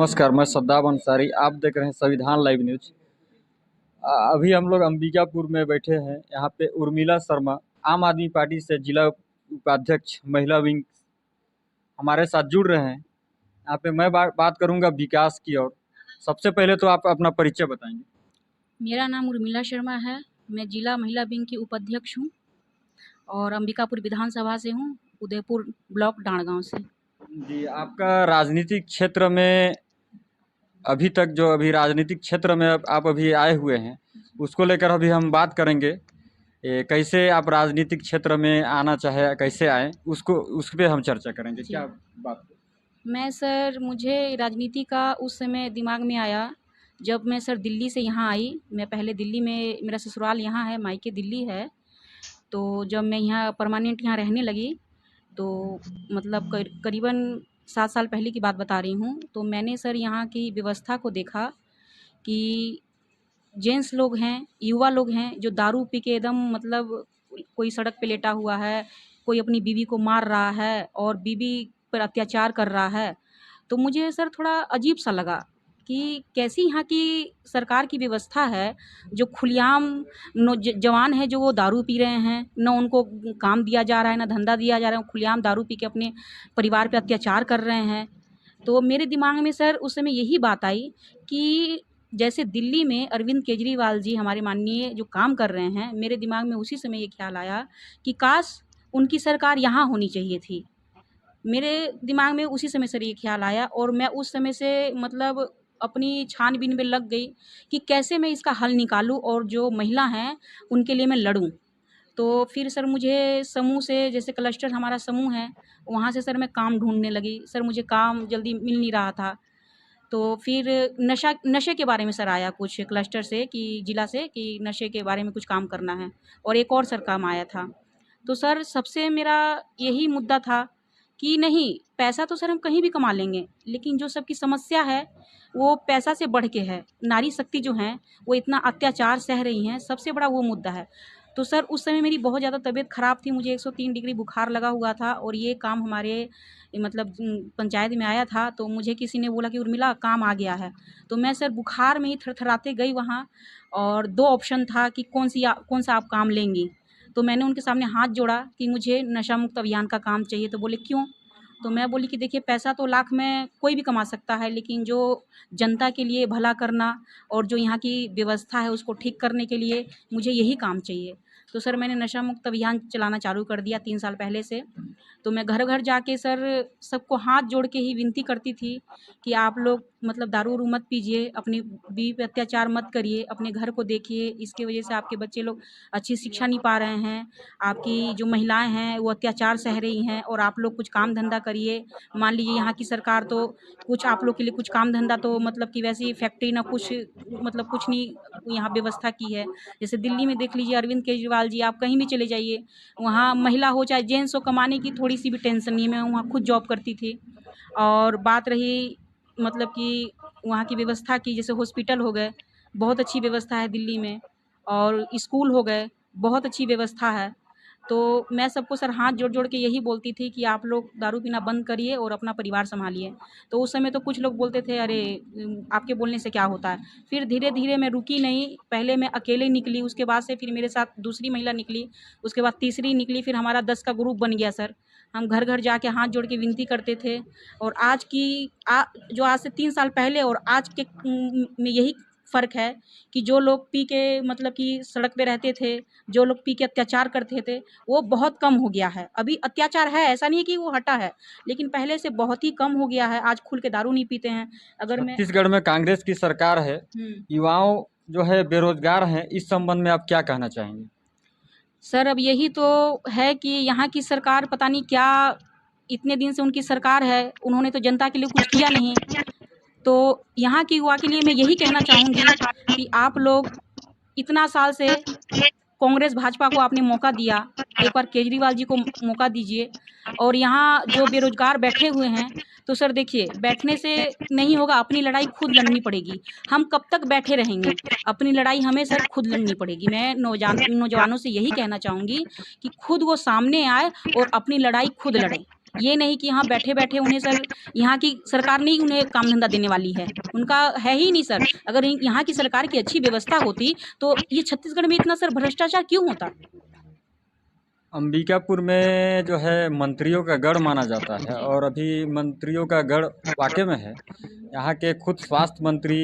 नमस्कार, मैं सद्दाम अंसारी। आप देख रहे हैं संविधान लाइव न्यूज। अभी हम लोग अंबिकापुर में बैठे हैं। यहाँ पे उर्मिला शर्मा आम आदमी पार्टी से जिला उपाध्यक्ष महिला विंग हमारे साथ जुड़ रहे हैं। यहाँ पे मैं बात करूँगा विकास की। और सबसे पहले तो आप अपना परिचय बताएंगे। मेरा नाम उर्मिला शर्मा है। मैं जिला महिला विंग की उपाध्यक्ष हूँ और अंबिकापुर विधानसभा से हूँ, उदयपुर ब्लॉक डांडगांव से। जी, आपका राजनीतिक क्षेत्र में अभी राजनीतिक क्षेत्र में आप अभी आए हुए हैं, उसको लेकर अभी हम बात करेंगे। कैसे आप राजनीतिक क्षेत्र में आना चाहे, कैसे आए, उस पे हम चर्चा करेंगे। क्या बात? मैं सर, मुझे राजनीति का उस समय दिमाग में आया जब मैं सर दिल्ली से यहाँ आई। मैं पहले दिल्ली में, मेरा ससुराल यहाँ है, मायके दिल्ली है। तो जब मैं यहाँ परमानेंट यहाँ रहने लगी तो मतलब करीबन 7 साल पहले की बात बता रही हूँ। तो मैंने सर यहाँ की व्यवस्था को देखा कि जेंट्स लोग हैं, युवा लोग हैं जो दारू पी के एकदम मतलब कोई सड़क पे लेटा हुआ है, कोई अपनी बीवी को मार रहा है और बीवी पर अत्याचार कर रहा है। तो मुझे सर थोड़ा अजीब सा लगा कि कैसी यहाँ की सरकार की व्यवस्था है जो खुलेआम जवान है जो वो दारू पी रहे हैं, न उनको काम दिया जा रहा है, न धंधा दिया जा रहा है, खुलेआम दारू पी के अपने परिवार पे अत्याचार कर रहे हैं। तो मेरे दिमाग में सर उस समय यही बात आई कि जैसे दिल्ली में अरविंद केजरीवाल जी हमारे माननीय जो काम कर रहे हैं, मेरे दिमाग में उसी समय ये ख्याल आया कि काश उनकी सरकार यहाँ होनी चाहिए थी। मेरे दिमाग में उसी समय सर ये ख्याल आया और मैं उस समय से मतलब अपनी छानबीन में लग गई कि कैसे मैं इसका हल निकालूं और जो महिला हैं उनके लिए मैं लड़ूं। तो फिर सर मुझे समूह से, जैसे क्लस्टर हमारा समूह है, वहाँ से सर मैं काम ढूंढने लगी। सर मुझे काम जल्दी मिल नहीं रहा था। तो फिर नशे के बारे में सर आया कुछ क्लस्टर से कि जिला से कि नशे के बारे में कुछ काम करना है और एक और सर काम आया था। तो सर सबसे मेरा यही मुद्दा था कि नहीं, पैसा तो सर हम कहीं भी कमा लेंगे, लेकिन जो सबकी समस्या है वो पैसा से बढ़ के है। नारी शक्ति जो है वो इतना अत्याचार सह रही हैं, सबसे बड़ा वो मुद्दा है। तो सर उस समय मेरी बहुत ज़्यादा तबीयत ख़राब थी, मुझे 103 डिग्री बुखार लगा हुआ था और ये काम हमारे मतलब पंचायत में आया था। तो मुझे किसी ने बोला कि उर्मिला काम आ गया है। तो मैं सर बुखार में ही थरथराते गई वहाँ और 2 ऑप्शन था कि कौन सा आप काम लेंगी। तो मैंने उनके सामने हाथ जोड़ा कि मुझे नशा मुक्त अभियान का काम चाहिए। तो बोले क्यों? तो मैं बोली कि देखिए, पैसा तो लाख में कोई भी कमा सकता है, लेकिन जो जनता के लिए भला करना और जो यहाँ की व्यवस्था है उसको ठीक करने के लिए मुझे यही काम चाहिए। तो सर मैंने नशा मुक्त अभियान चलाना चालू कर दिया 3 साल पहले से। तो मैं घर घर जाके सर सबको हाथ जोड़ के ही विनती करती थी कि आप लोग मतलब दारू वारू मत पीजिए, अपनी बीवी पे अत्याचार मत करिए, अपने घर को देखिए। इसके वजह से आपके बच्चे लोग अच्छी शिक्षा नहीं पा रहे हैं, आपकी जो महिलाएं हैं वो अत्याचार सह रही हैं और आप लोग कुछ काम धंधा करिए। मान लीजिए यहाँ की सरकार तो कुछ आप लोग के लिए कुछ काम धंधा तो मतलब कि वैसी फैक्ट्री ना कुछ, मतलब कुछ नहीं यहाँ व्यवस्था की है। जैसे दिल्ली में देख लीजिए अरविंद केजरीवाल जी, आप कहीं भी चले जाइए, वहाँ महिला हो चाहे जेंट्स हो, कमाने की थोड़ी सी भी टेंशन नहीं है। मैं वहाँ खुद जॉब करती थी। और बात रही मतलब कि वहाँ की व्यवस्था की, जैसे हॉस्पिटल हो गए, बहुत अच्छी व्यवस्था है दिल्ली में, और स्कूल हो गए, बहुत अच्छी व्यवस्था है। तो मैं सबको सर हाथ जोड़ जोड़ के यही बोलती थी कि आप लोग दारू पीना बंद करिए और अपना परिवार संभालिए। तो उस समय तो कुछ लोग बोलते थे अरे आपके बोलने से क्या होता है। फिर धीरे धीरे मैं रुकी नहीं, पहले मैं अकेले निकली, उसके बाद से फिर मेरे साथ दूसरी महिला निकली, उसके बाद तीसरी निकली, फिर हमारा 10 का ग्रुप बन गया सर। हम घर घर जाके हाथ जोड़ के विनती करते थे। और जो आज से 3 साल पहले और आज के में यही फ़र्क है कि जो लोग पी के मतलब कि सड़क पे रहते थे, जो लोग पी के अत्याचार करते थे, वो बहुत कम हो गया है। अभी अत्याचार है, ऐसा नहीं है कि वो हटा है, लेकिन पहले से बहुत ही कम हो गया है। आज खुल के दारू नहीं पीते हैं। अगर मैं छत्तीसगढ़ में कांग्रेस की सरकार है, युवाओं जो है बेरोजगार हैं, इस संबंध में आप क्या कहना चाहेंगे? सर अब यही तो है कि यहाँ की सरकार पता नहीं क्या, इतने दिन से उनकी सरकार है, उन्होंने तो जनता के लिए कुछ किया नहीं। तो यहाँ की युवा के लिए मैं यही कहना चाहूँगी कि आप लोग इतना साल से कांग्रेस भाजपा को आपने मौका दिया, एक बार केजरीवाल जी को मौका दीजिए। और यहाँ जो बेरोजगार बैठे हुए हैं, तो सर देखिए, बैठने से नहीं होगा, अपनी लड़ाई खुद लड़नी पड़ेगी। हम कब तक बैठे रहेंगे? अपनी लड़ाई हमें सर खुद लड़नी पड़ेगी। मैं नौजवानों से यही कहना चाहूँगी कि खुद वो सामने आए और अपनी लड़ाई खुद लड़ें। ये नहीं कि यहाँ बैठे-बैठे उन्हें सर यहाँ की सरकार नहीं उन्हें काम-धंधा देने वाली है, उनका है ही नहीं सर। अगर यहाँ की सरकार की अच्छी व्यवस्था होती, तो ये छत्तीसगढ़ में इतना सर भ्रष्टाचार क्यों होता? अंबिकापुर में जो है मंत्रियों का गढ़ माना जाता है और अभी मंत्रियों का गढ़ वाकई में है। यहाँ के खुद स्वास्थ्य मंत्री,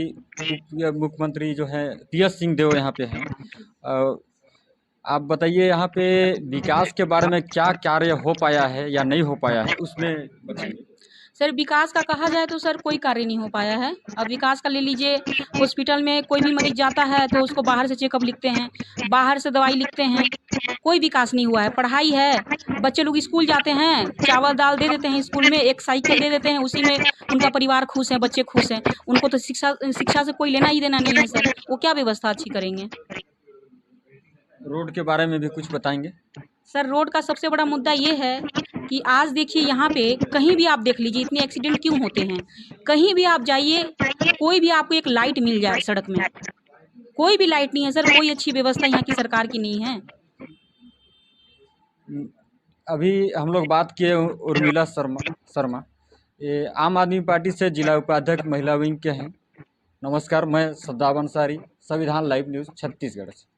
मुख्यमंत्री जो है टीएस सिंहदेव यहाँ पे हैं। आप बताइए यहाँ पे विकास के बारे में क्या कार्य हो पाया है या नहीं हो पाया है, उसमें बताइए। सर विकास का कहा जाए तो सर कोई कार्य नहीं हो पाया है। अब विकास का ले लीजिए, हॉस्पिटल में कोई भी मरीज़ जाता है तो उसको बाहर से चेकअप लिखते हैं, बाहर से दवाई लिखते हैं, कोई विकास नहीं हुआ है। पढ़ाई है, बच्चे लोग स्कूल जाते हैं, चावल-दाल दे देते हैं स्कूल में, एक साइकिल दे देते हैं, उसी में उनका परिवार खुश है, बच्चे खुश हैं। उनको तो शिक्षा से कोई लेना ही देना नहीं है सर, वो क्या व्यवस्था अच्छी करेंगे? रोड के बारे में भी कुछ बताएंगे। सर रोड का सबसे बड़ा मुद्दा ये है कि आज देखिए यहाँ पे कहीं भी आप देख लीजिए इतने एक्सीडेंट क्यों होते हैं। कहीं भी आप जाइए, कोई भी आपको एक लाइट मिल जाए सड़क में, कोई भी लाइट नहीं है सर, कोई अच्छी व्यवस्था यहाँ की सरकार की नहीं है। अभी हम लोग बात किए उर्मिला शर्मा, ये आम आदमी पार्टी से जिला उपाध्यक्ष महिला विंग के हैं। नमस्कार, मैं सद्दाब अंसारी, संविधान लाइव न्यूज़ छत्तीसगढ़ से।